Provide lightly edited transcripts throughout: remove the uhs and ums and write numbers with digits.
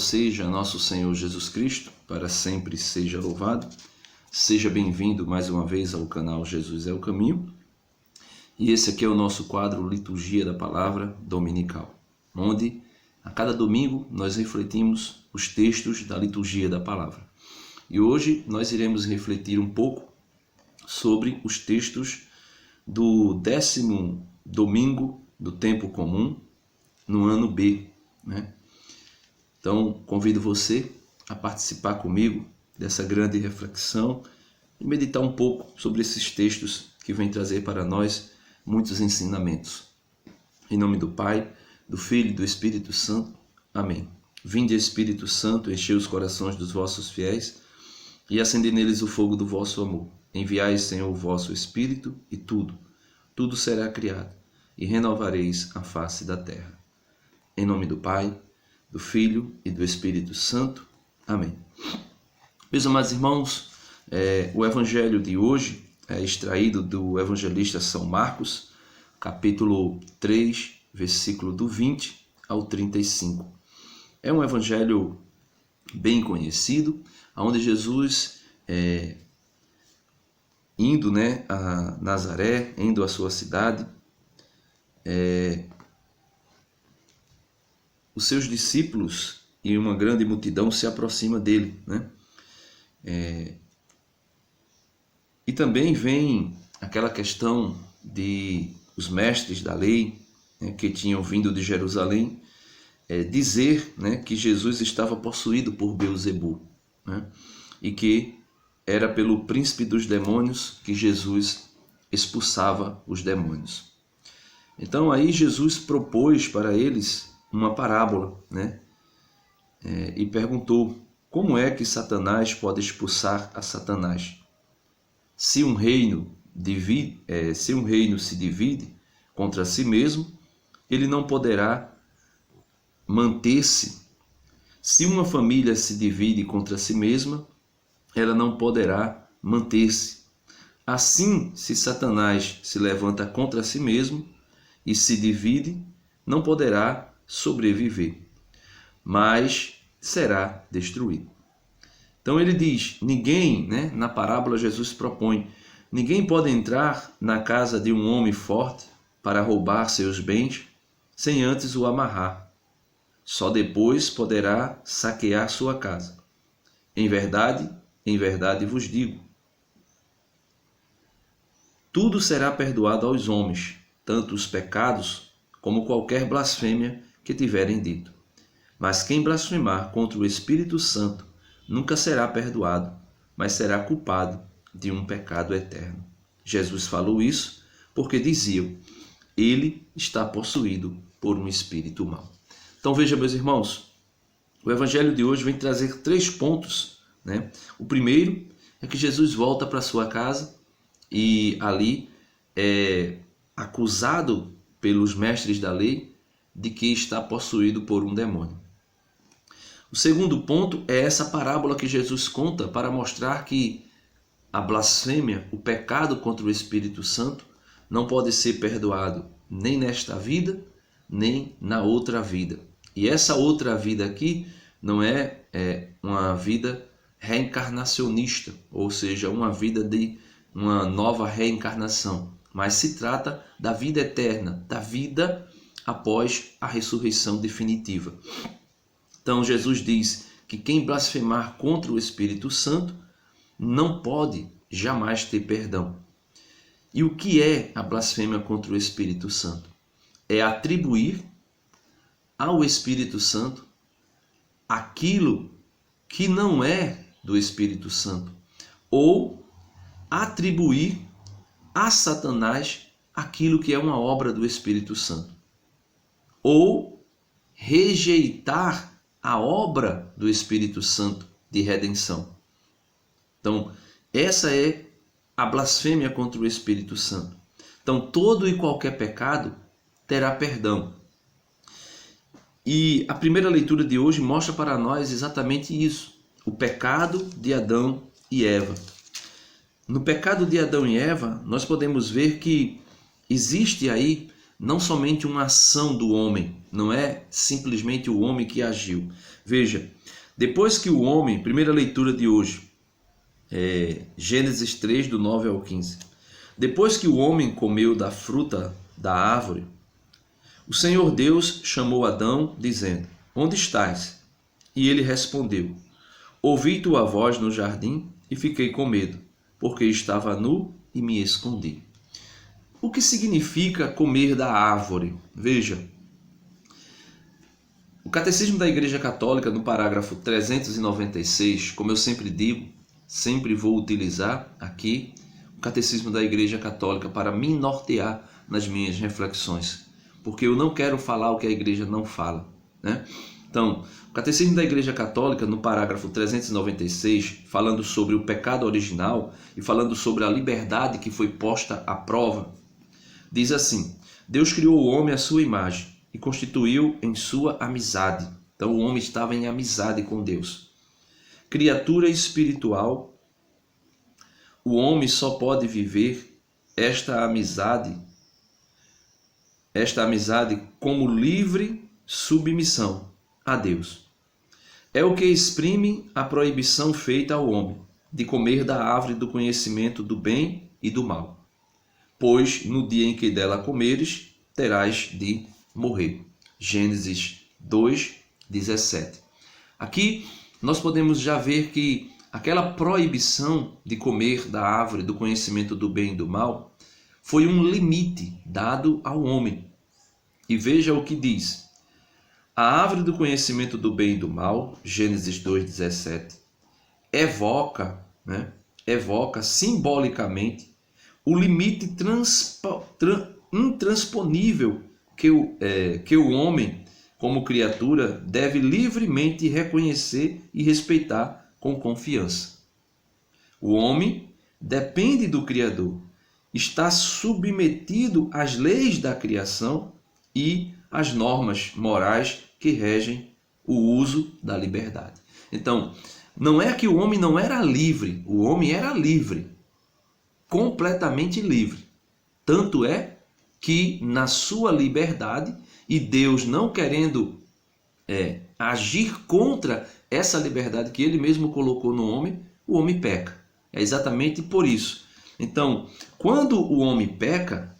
seja nosso Senhor Jesus Cristo, para sempre seja louvado. Seja bem-vindo mais uma vez ao canal Jesus é o Caminho. E esse aqui é o nosso quadro Liturgia da Palavra Dominical, onde a cada domingo nós refletimos os textos da Liturgia da Palavra. E hoje nós iremos refletir um pouco sobre os textos do 10º domingo do tempo comum no ano B, né? Então, convido você a participar comigo dessa grande reflexão e meditar um pouco sobre esses textos que vêm trazer para nós muitos ensinamentos. Em nome do Pai, do Filho e do Espírito Santo. Amém. Vinde, Espírito Santo, enchei os corações dos vossos fiéis e acendei neles o fogo do vosso amor. Enviai, Senhor, o vosso Espírito e tudo será criado e renovareis a face da terra. Em nome do Pai, do Filho e do Espírito Santo. Amém. Meus amados irmãos, o evangelho de hoje é extraído do evangelista São Marcos, capítulo 3, versículo do 20 ao 35. É um evangelho bem conhecido, onde Jesus, indo a Nazaré, indo à sua cidade, os seus discípulos e uma grande multidão se aproxima dele, né? E também vem aquela questão de os mestres da lei, que tinham vindo de Jerusalém, dizer, que Jesus estava possuído por Beelzebu, né? E que era pelo príncipe dos demônios que Jesus expulsava os demônios. Então aí Jesus propôs para eles uma parábola, e perguntou: como é que Satanás pode expulsar a Satanás? Se um reino se divide contra si mesmo, ele não poderá manter-se. Se uma família se divide contra si mesma, ela não poderá manter-se. Assim, se Satanás se levanta contra si mesmo e se divide, não poderá sobreviver, mas será destruído. Então ele diz, ninguém, na parábola Jesus propõe, ninguém pode entrar na casa de um homem forte para roubar seus bens sem antes o amarrar. Só depois poderá saquear sua casa. Em verdade vos digo, tudo será perdoado aos homens, tanto os pecados como qualquer blasfêmia que tiverem dito. Mas quem blasfemar contra o Espírito Santo nunca será perdoado, mas será culpado de um pecado eterno. Jesus falou isso porque diziam, ele está possuído por um espírito mau. Então veja, meus irmãos, o evangelho de hoje vem trazer 3 pontos, O primeiro é que Jesus volta para sua casa e ali é acusado pelos mestres da lei de que está possuído por um demônio. O segundo ponto é essa parábola que Jesus conta para mostrar que a blasfêmia, o pecado contra o Espírito Santo, não pode ser perdoado nem nesta vida, nem na outra vida. E essa outra vida aqui não é uma vida reencarnacionista, ou seja, uma vida de uma nova reencarnação, mas se trata da vida eterna, da vida após a ressurreição definitiva. Então Jesus diz que quem blasfemar contra o Espírito Santo não pode jamais ter perdão. E o que é a blasfêmia contra o Espírito Santo? É atribuir ao Espírito Santo aquilo que não é do Espírito Santo, ou atribuir a Satanás aquilo que é uma obra do Espírito Santo, ou rejeitar a obra do Espírito Santo de redenção. Então, essa é a blasfêmia contra o Espírito Santo. Então, todo e qualquer pecado terá perdão. E a primeira leitura de hoje mostra para nós exatamente isso, o pecado de Adão e Eva. No pecado de Adão e Eva, nós podemos ver que existe aí não somente uma ação do homem, não é simplesmente o homem que agiu. Veja, depois que o homem, primeira leitura de hoje, Gênesis 3, do 9 ao 15. Depois que o homem comeu da fruta da árvore, o Senhor Deus chamou Adão, dizendo: Onde estás? E ele respondeu: Ouvi tua voz no jardim e fiquei com medo, porque estava nu e me escondi. O que significa comer da árvore? Veja, o Catecismo da Igreja Católica, no parágrafo 396, como eu sempre digo, sempre vou utilizar aqui o Catecismo da Igreja Católica para me nortear nas minhas reflexões, porque eu não quero falar o que a Igreja não fala, né? Então, o Catecismo da Igreja Católica, no parágrafo 396, falando sobre o pecado original e falando sobre a liberdade que foi posta à prova, diz assim: Deus criou o homem à sua imagem e constituiu em sua amizade. Então, o homem estava em amizade com Deus. Criatura espiritual, o homem só pode viver esta amizade como livre submissão a Deus. É o que exprime a proibição feita ao homem de comer da árvore do conhecimento do bem e do mal. Pois no dia em que dela comeres, terás de morrer. Gênesis 2, 17. Aqui nós podemos já ver que aquela proibição de comer da árvore do conhecimento do bem e do mal foi um limite dado ao homem. E veja o que diz: a árvore do conhecimento do bem e do mal, Gênesis 2,17, evoca simbolicamente o limite intransponível que o homem, como criatura, deve livremente reconhecer e respeitar com confiança. O homem depende do Criador, está submetido às leis da criação e às normas morais que regem o uso da liberdade. Então, não é que o homem não era livre, o homem era livre, completamente livre. Tanto é que na sua liberdade, e Deus não querendo agir contra essa liberdade que ele mesmo colocou no homem, o homem peca. É exatamente por isso. Então, quando o homem peca,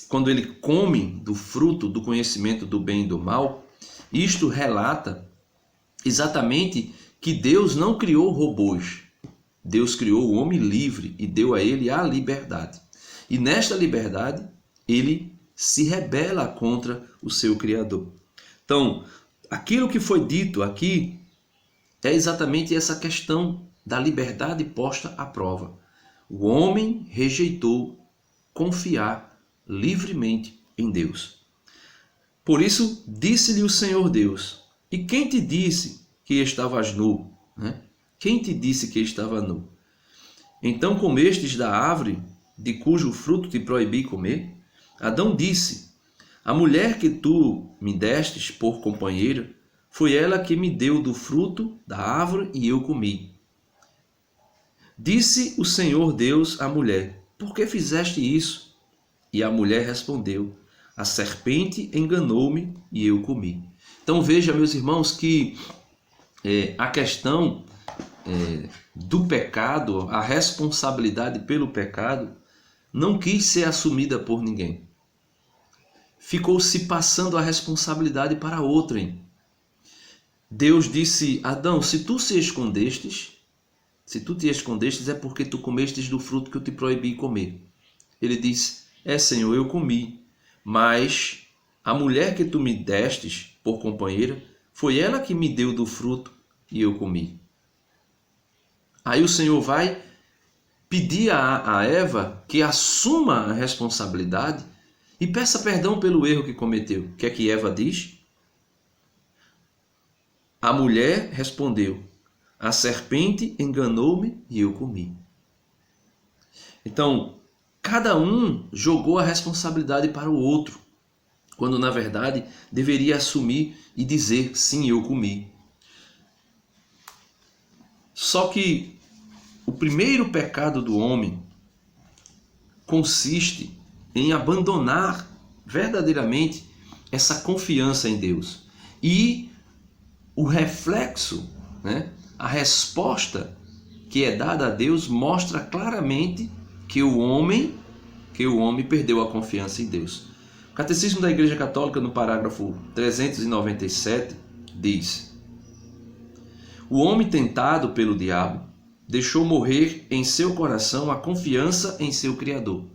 quando ele come do fruto do conhecimento do bem e do mal, isto relata exatamente que Deus não criou robôs. Deus criou o homem livre e deu a ele a liberdade. E nesta liberdade, ele se rebela contra o seu Criador. Então, aquilo que foi dito aqui é exatamente essa questão da liberdade posta à prova. O homem rejeitou confiar livremente em Deus. Por isso, disse-lhe o Senhor Deus: E quem te disse que estavas nu? Quem te disse que estava nu? Então comestes da árvore de cujo fruto te proibi comer? Adão disse: A mulher que tu me destes por companheira, foi ela que me deu do fruto da árvore e eu comi. Disse o Senhor Deus à mulher: Por que fizeste isso? E a mulher respondeu: A serpente enganou-me e eu comi. Então veja, meus irmãos, que a questão do pecado, a responsabilidade pelo pecado, não quis ser assumida por ninguém. Ficou se passando a responsabilidade para outrem. Deus disse: Adão, se tu te escondestes é porque tu comestes do fruto que eu te proibi comer. Ele disse: Senhor, eu comi, mas a mulher que tu me destes por companheira, foi ela que me deu do fruto e eu comi. Aí o Senhor vai pedir a Eva que assuma a responsabilidade e peça perdão pelo erro que cometeu. O que é que Eva diz? A mulher respondeu: A serpente enganou-me e eu comi. Então, cada um jogou a responsabilidade para o outro, quando na verdade deveria assumir e dizer: sim, eu comi. Só que o primeiro pecado do homem consiste em abandonar verdadeiramente essa confiança em Deus. E o reflexo, né, a resposta que é dada a Deus mostra claramente que o homem perdeu a confiança em Deus. O Catecismo da Igreja Católica, no parágrafo 397, diz: o homem tentado pelo diabo deixou morrer em seu coração a confiança em seu Criador.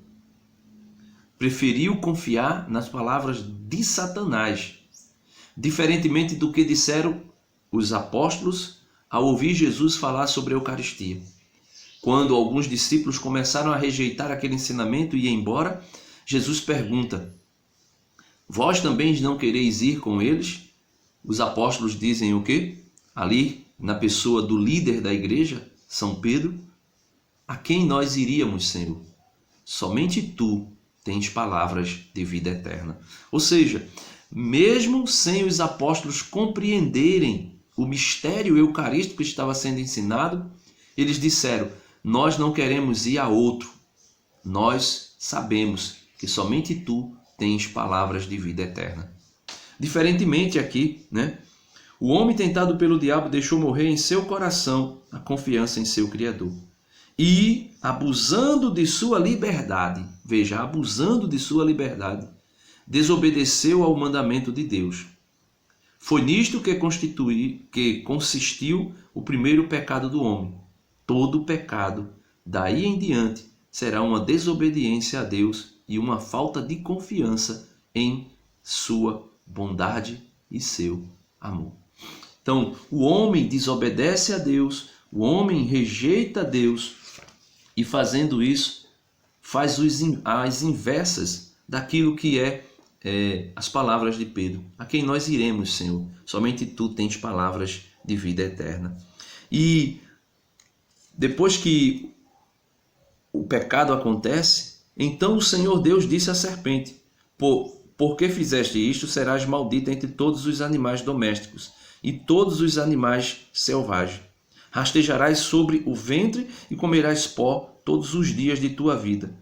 Preferiu confiar nas palavras de Satanás, diferentemente do que disseram os apóstolos ao ouvir Jesus falar sobre a Eucaristia. Quando alguns discípulos começaram a rejeitar aquele ensinamento e ir embora, Jesus pergunta: vós também não quereis ir com eles? Os apóstolos dizem o quê? Ali, na pessoa do líder da igreja, São Pedro: a quem nós iríamos, Senhor? Somente tu tens palavras de vida eterna. Ou seja, mesmo sem os apóstolos compreenderem o mistério eucarístico que estava sendo ensinado, eles disseram: nós não queremos ir a outro. Nós sabemos que somente tu tens palavras de vida eterna. Diferentemente aqui, né? O homem tentado pelo diabo deixou morrer em seu coração a confiança em seu Criador. E, abusando de sua liberdade, veja, abusando de sua liberdade, desobedeceu ao mandamento de Deus. Foi nisto que consistiu o primeiro pecado do homem. Todo pecado, daí em diante, será uma desobediência a Deus e uma falta de confiança em sua bondade e seu amor. Então, o homem desobedece a Deus, o homem rejeita Deus e, fazendo isso, faz as inversas daquilo que as palavras de Pedro. A quem nós iremos, Senhor? Somente tu tens palavras de vida eterna. E depois que o pecado acontece, então o Senhor Deus disse à serpente: por que fizeste isto, serás maldita entre todos os animais domésticos e todos os animais selvagens. Rastejarás sobre o ventre e comerás pó todos os dias de tua vida.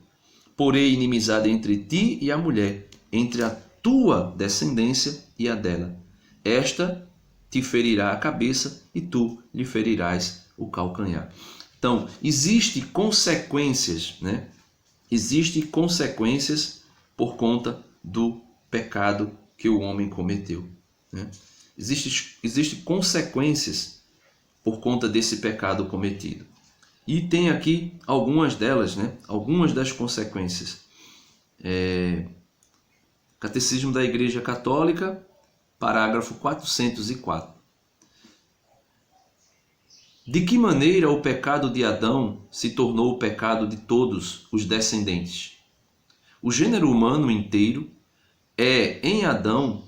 Porém, inimizade entre ti e a mulher, entre a tua descendência e a dela. Esta te ferirá a cabeça e tu lhe ferirás o calcanhar. Então, existem consequências, né? Existem consequências por conta do pecado que o homem cometeu, né? Existem consequências por conta desse pecado cometido. E tem aqui algumas delas, né? Algumas das consequências. Catecismo da Igreja Católica, parágrafo 404. De que maneira o pecado de Adão se tornou o pecado de todos os descendentes? O gênero humano inteiro é, em Adão,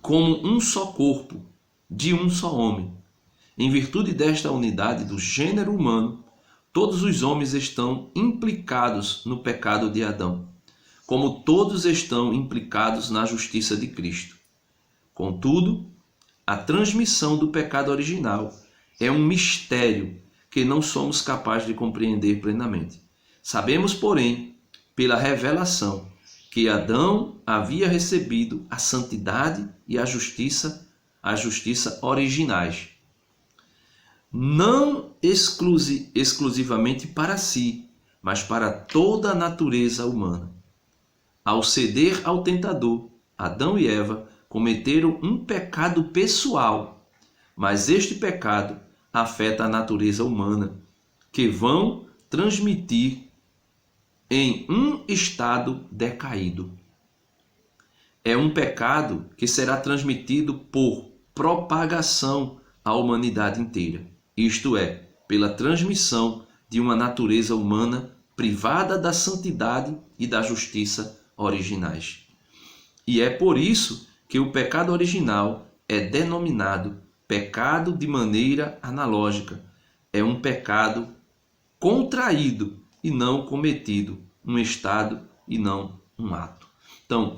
como um só corpo, de um só homem. Em virtude desta unidade do gênero humano, todos os homens estão implicados no pecado de Adão, como todos estão implicados na justiça de Cristo. Contudo, a transmissão do pecado original é um mistério que não somos capazes de compreender plenamente. Sabemos, porém, pela revelação, que Adão havia recebido a santidade e a justiça originais, não exclusivamente para si, mas para toda a natureza humana. Ao ceder ao tentador, Adão e Eva cometeram um pecado pessoal, mas este pecado afeta a natureza humana, que vão transmitir em um estado decaído. É um pecado que será transmitido por propagação à humanidade inteira, isto é, pela transmissão de uma natureza humana privada da santidade e da justiça originais. E é por isso que o pecado original é denominado pecado de maneira analógica. É um pecado contraído e não cometido, um estado e não um ato. Então,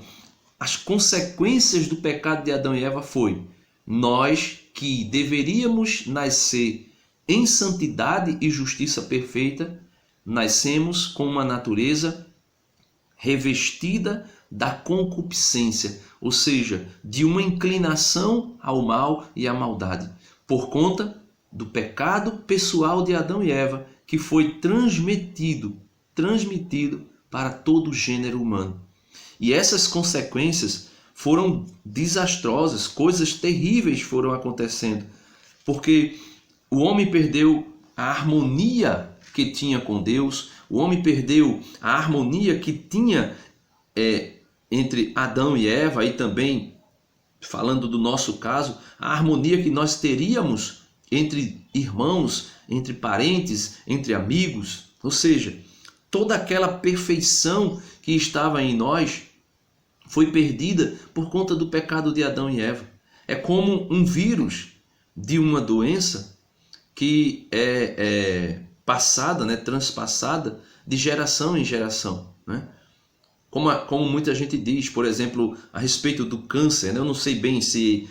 as consequências do pecado de Adão e Eva foi: nós que deveríamos nascer em santidade e justiça perfeita, nascemos com uma natureza revestida da concupiscência, ou seja, de uma inclinação ao mal e à maldade, por conta do pecado pessoal de Adão e Eva, que foi transmitido para todo o gênero humano. E essas consequências foram desastrosas, coisas terríveis foram acontecendo, porque o homem perdeu a harmonia que tinha com Deus, o homem perdeu a harmonia que tinha entre Adão e Eva, e também, falando do nosso caso, a harmonia que nós teríamos entre irmãos, entre parentes, entre amigos, ou seja, toda aquela perfeição que estava em nós foi perdida por conta do pecado de Adão e Eva. É como um vírus de uma doença que é passada, transpassada de geração em geração, né? Como muita gente diz, por exemplo, a respeito do câncer, né? Eu não sei bem se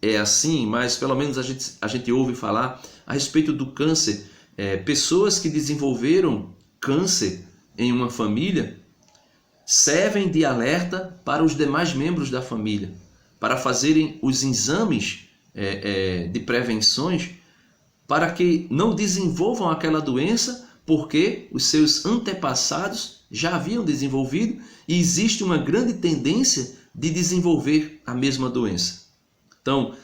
é assim, mas pelo menos a gente ouve falar a respeito do câncer. Pessoas que desenvolveram câncer em uma família servem de alerta para os demais membros da família, para fazerem os exames de prevenções, para que não desenvolvam aquela doença, porque os seus antepassados já haviam desenvolvido e existe uma grande tendência de desenvolver a mesma doença. Então,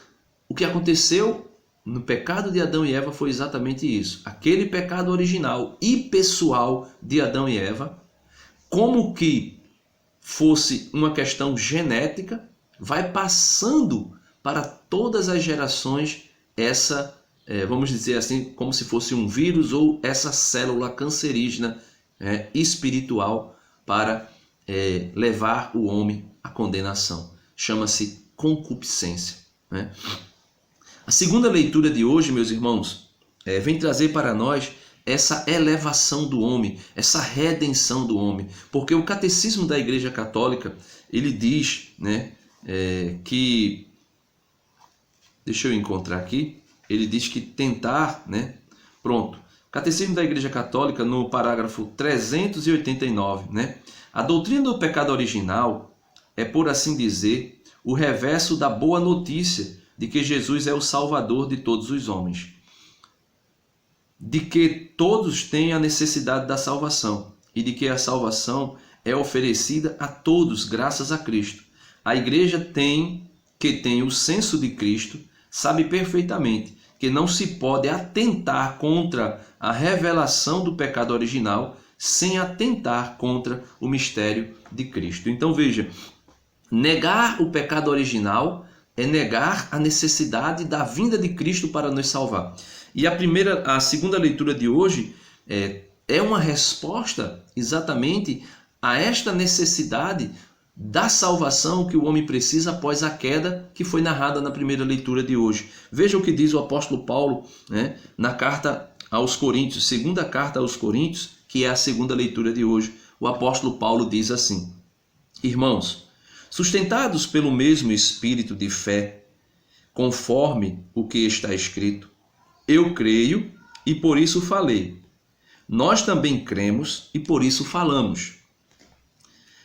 o que aconteceu no pecado de Adão e Eva foi exatamente isso. Aquele pecado original e pessoal de Adão e Eva, como que fosse uma questão genética, vai passando para todas as gerações vamos dizer assim, como se fosse um vírus ou essa célula cancerígena espiritual para levar o homem à condenação. Chama-se concupiscência, né? A segunda leitura de hoje, meus irmãos, vem trazer para nós essa elevação do homem, essa redenção do homem. Porque o Catecismo da Igreja Católica, ele diz, que... Deixa eu encontrar aqui. Ele diz que tentar, Pronto. Catecismo da Igreja Católica, no parágrafo 389, A doutrina do pecado original é, por assim dizer, o reverso da boa notícia de que Jesus é o Salvador de todos os homens, de que todos têm a necessidade da salvação e de que a salvação é oferecida a todos graças a Cristo. A Igreja que tem o senso de Cristo sabe perfeitamente que não se pode atentar contra a revelação do pecado original sem atentar contra o mistério de Cristo. Então veja, negar o pecado original é negar a necessidade da vinda de Cristo para nos salvar. E a segunda leitura de hoje é uma resposta exatamente a esta necessidade da salvação que o homem precisa após a queda que foi narrada na primeira leitura de hoje. Veja o que diz o apóstolo Paulo, na carta aos Coríntios, segunda carta aos Coríntios, que é a segunda leitura de hoje. O apóstolo Paulo diz assim: Irmãos, sustentados pelo mesmo espírito de fé, conforme o que está escrito, eu creio e por isso falei. Nós também cremos e por isso falamos,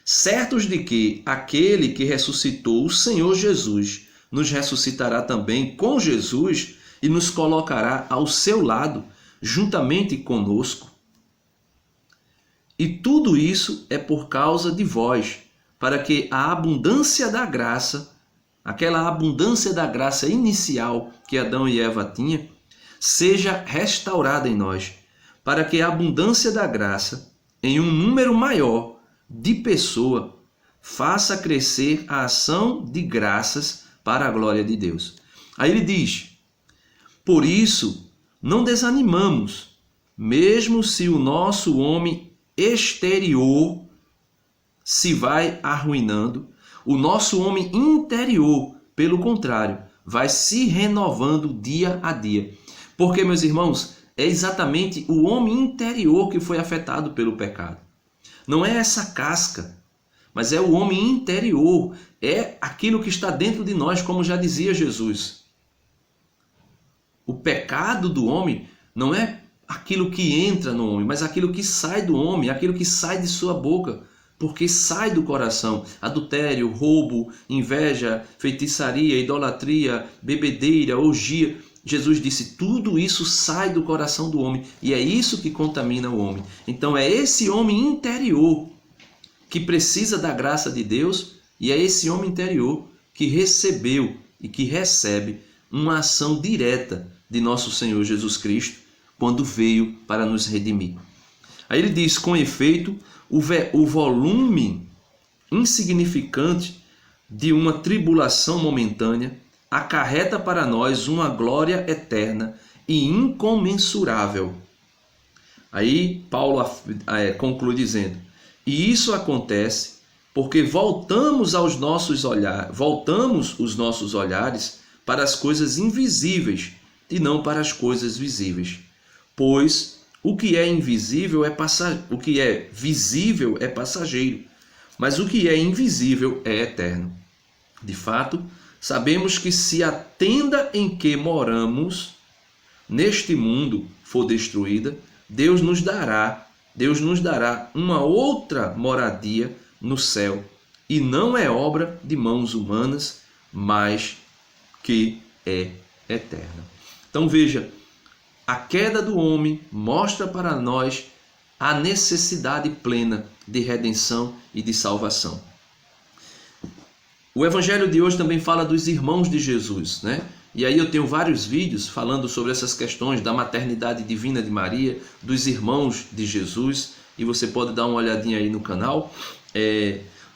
certos de que aquele que ressuscitou o Senhor Jesus nos ressuscitará também com Jesus e nos colocará ao seu lado, juntamente conosco. E tudo isso é por causa de vós, para que a abundância da graça, aquela abundância da graça inicial que Adão e Eva tinham, seja restaurada em nós, para que a abundância da graça, em um número maior de pessoa, faça crescer a ação de graças para a glória de Deus. Aí ele diz: por isso não desanimamos, mesmo se o nosso homem exterior se vai arruinando, o nosso homem interior, pelo contrário, vai se renovando dia a dia. Porque, meus irmãos, é exatamente o homem interior que foi afetado pelo pecado. Não é essa casca, mas é o homem interior, é aquilo que está dentro de nós, como já dizia Jesus. O pecado do homem não é aquilo que entra no homem, mas aquilo que sai do homem, aquilo que sai de sua boca. porque sai do coração. Adultério, roubo, inveja, feitiçaria, idolatria, bebedeira, orgia. Jesus disse, tudo isso sai do coração do homem e é isso que contamina o homem. Então é esse homem interior que precisa da graça de Deus e é esse homem interior que recebeu e que recebe uma ação direta de nosso Senhor Jesus Cristo quando veio para nos redimir. Aí ele diz, com efeito, o volume insignificante de uma tribulação momentânea acarreta para nós uma glória eterna e incomensurável. Aí Paulo conclui dizendo, e isso acontece porque voltamos os nossos olhares para as coisas invisíveis e não para as coisas visíveis. Pois o que é invisível o que é visível é passageiro, mas o que é invisível é eterno. De fato, sabemos que se a tenda em que moramos neste mundo for destruída, Deus nos dará uma outra moradia no céu, e não é obra de mãos humanas, mas que é eterna. Então veja, a queda do homem mostra para nós a necessidade plena de redenção e de salvação. O evangelho de hoje também fala dos irmãos de Jesus, né? E aí eu tenho vários vídeos falando sobre essas questões da maternidade divina de Maria, dos irmãos de Jesus, e você pode dar uma olhadinha aí no canal.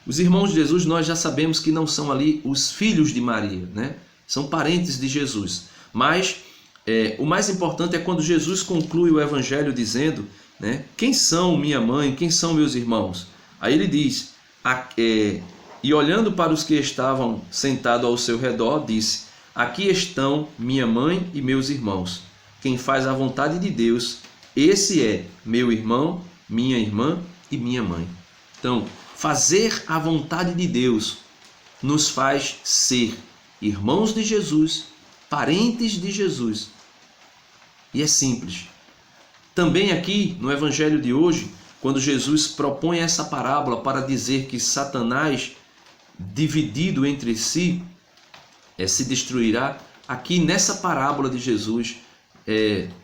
Os irmãos de Jesus, nós já sabemos que não são ali os filhos de Maria, né? São parentes de Jesus. Mas o mais importante é quando Jesus conclui o evangelho dizendo, né, quem são minha mãe, quem são meus irmãos? Aí ele diz, e olhando para os que estavam sentados ao seu redor, disse, aqui estão minha mãe e meus irmãos. Quem faz a vontade de Deus, esse é meu irmão, minha irmã e minha mãe. Então, fazer a vontade de Deus nos faz ser irmãos de Jesus, parentes de Jesus. E é simples. Também aqui no evangelho de hoje, quando Jesus propõe essa parábola para dizer que Satanás, dividido entre si, se destruirá, aqui nessa parábola de Jesus,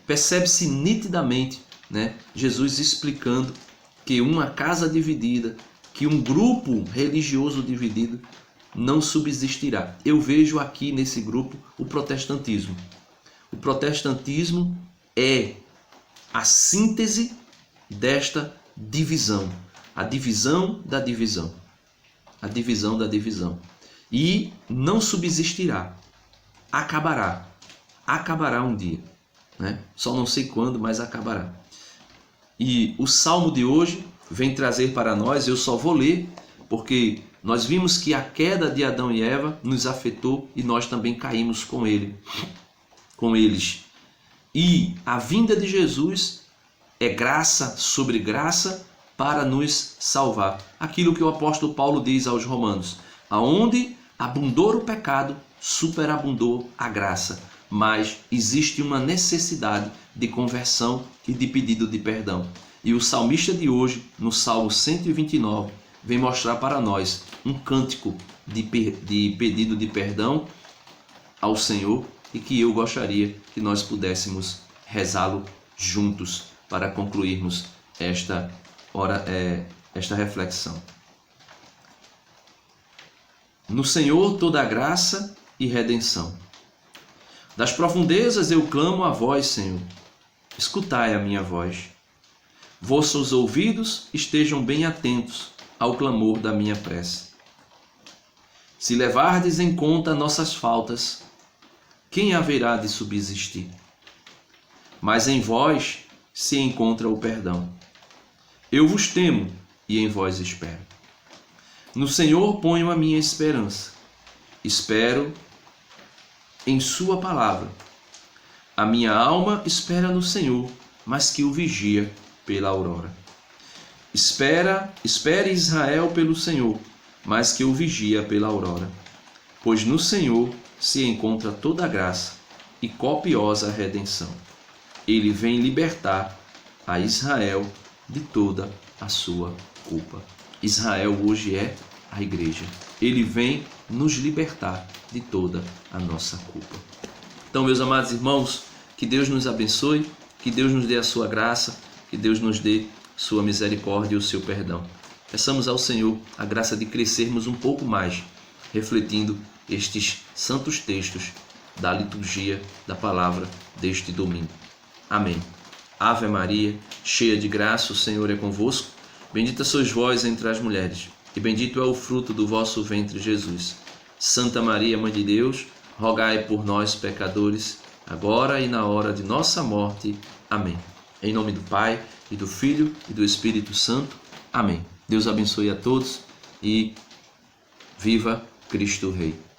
percebe-se nitidamente, né, Jesus explicando que uma casa dividida, que um grupo religioso dividido não subsistirá. Eu vejo aqui nesse grupo o protestantismo. O protestantismo é a síntese desta divisão, a divisão da divisão, a divisão da divisão. E não subsistirá, acabará um dia, né? Só não sei quando, mas acabará. E o salmo de hoje vem trazer para nós, eu só vou ler, porque nós vimos que a queda de Adão e Eva nos afetou e nós também caímos com eles. E a vinda de Jesus é graça sobre graça para nos salvar. Aquilo que o apóstolo Paulo diz aos Romanos, aonde abundou o pecado, superabundou a graça. Mas existe uma necessidade de conversão e de pedido de perdão. E o salmista de hoje, no Salmo 129, vem mostrar para nós um cântico de pedido de perdão ao Senhor e que eu gostaria que nós pudéssemos rezá-lo juntos para concluirmos esta reflexão. No Senhor toda graça e redenção. Das profundezas eu clamo a vós, Senhor. Escutai a minha voz. Vossos ouvidos estejam bem atentos ao clamor da minha prece. Se levardes em conta nossas faltas, quem haverá de subsistir? Mas em vós se encontra o perdão. Eu vos temo e em vós espero. No Senhor ponho a minha esperança. Espero em sua palavra. A minha alma espera no Senhor, mas que o vigia pela aurora. Espere Israel pelo Senhor, mas que o vigia pela aurora. Pois no Senhor se encontra toda a graça e copiosa redenção. Ele vem libertar a Israel de toda a sua culpa. Israel hoje é a igreja. Ele vem nos libertar de toda a nossa culpa. Então, meus amados irmãos, que Deus nos abençoe, que Deus nos dê a sua graça, que Deus nos dê sua misericórdia e o seu perdão. Peçamos ao Senhor a graça de crescermos um pouco mais, refletindo estes santos textos da liturgia da palavra deste domingo. Amém. Ave Maria, cheia de graça, o Senhor é convosco. Bendita sois vós entre as mulheres, e bendito é o fruto do vosso ventre, Jesus. Santa Maria, Mãe de Deus, rogai por nós, pecadores, agora e na hora de nossa morte. Amém. Em nome do Pai, e do Filho, e do Espírito Santo. Amém. Deus abençoe a todos e viva Cristo Rei.